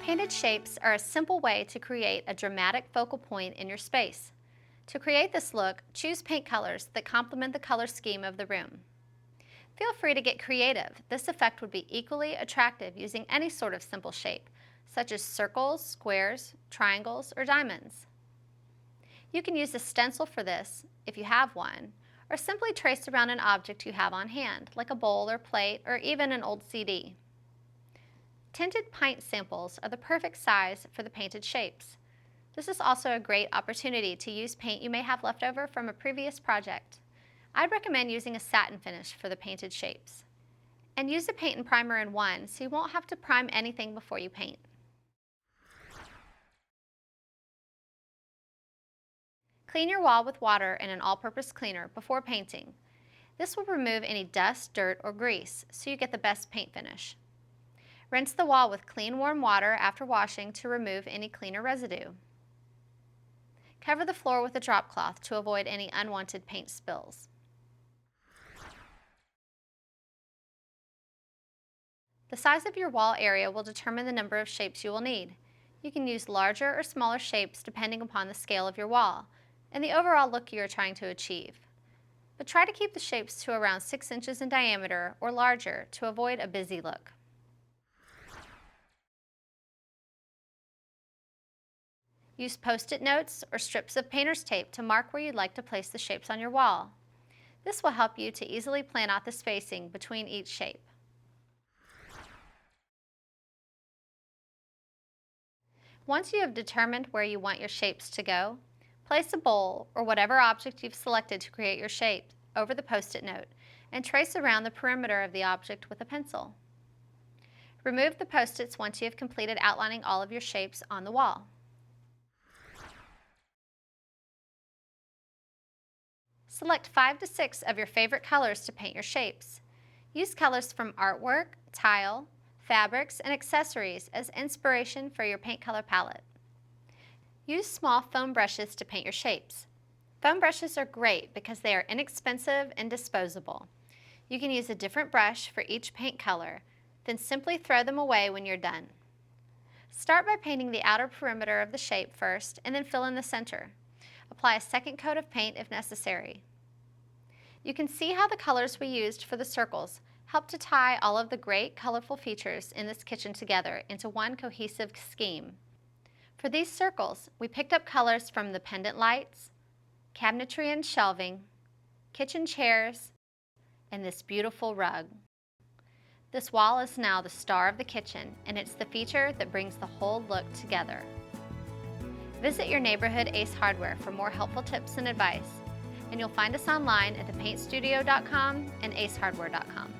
Painted shapes are a simple way to create a dramatic focal point in your space. To create this look, choose paint colors that complement the color scheme of the room. Feel free to get creative. This effect would be equally attractive using any sort of simple shape, such as circles, squares, triangles, or diamonds. You can use a stencil for this, if you have one, or simply trace around an object you have on hand, like a bowl or plate, or even an old CD. Tinted paint samples are the perfect size for the painted shapes. This is also a great opportunity to use paint you may have left over from a previous project. I'd recommend using a satin finish for the painted shapes. And use a paint and primer in one so you won't have to prime anything before you paint. Clean your wall with water and an all-purpose cleaner before painting. This will remove any dust, dirt, or grease so you get the best paint finish. Rinse the wall with clean warm water after washing to remove any cleaner residue. Cover the floor with a drop cloth to avoid any unwanted paint spills. The size of your wall area will determine the number of shapes you will need. You can use larger or smaller shapes depending upon the scale of your wall and the overall look you are trying to achieve. But try to keep the shapes to around 6 inches in diameter or larger to avoid a busy look. Use Post-it notes or strips of painter's tape to mark where you'd like to place the shapes on your wall. This will help you to easily plan out the spacing between each shape. Once you have determined where you want your shapes to go, place a bowl or whatever object you've selected to create your shape over the Post-it note and trace around the perimeter of the object with a pencil. Remove the Post-its once you have completed outlining all of your shapes on the wall. Select 5 to 6 of your favorite colors to paint your shapes. Use colors from artwork, tile, fabrics, and accessories as inspiration for your paint color palette. Use small foam brushes to paint your shapes. Foam brushes are great because they are inexpensive and disposable. You can use a different brush for each paint color, then simply throw them away when you're done. Start by painting the outer perimeter of the shape first and then fill in the center. Apply a second coat of paint if necessary. You can see how the colors we used for the circles help to tie all of the great colorful features in this kitchen together into one cohesive scheme. For these circles, we picked up colors from the pendant lights, cabinetry and shelving, kitchen chairs, and this beautiful rug. This wall is now the star of the kitchen, and it's the feature that brings the whole look together. Visit your neighborhood Ace Hardware for more helpful tips and advice, and you'll find us online at thepaintstudio.com and acehardware.com.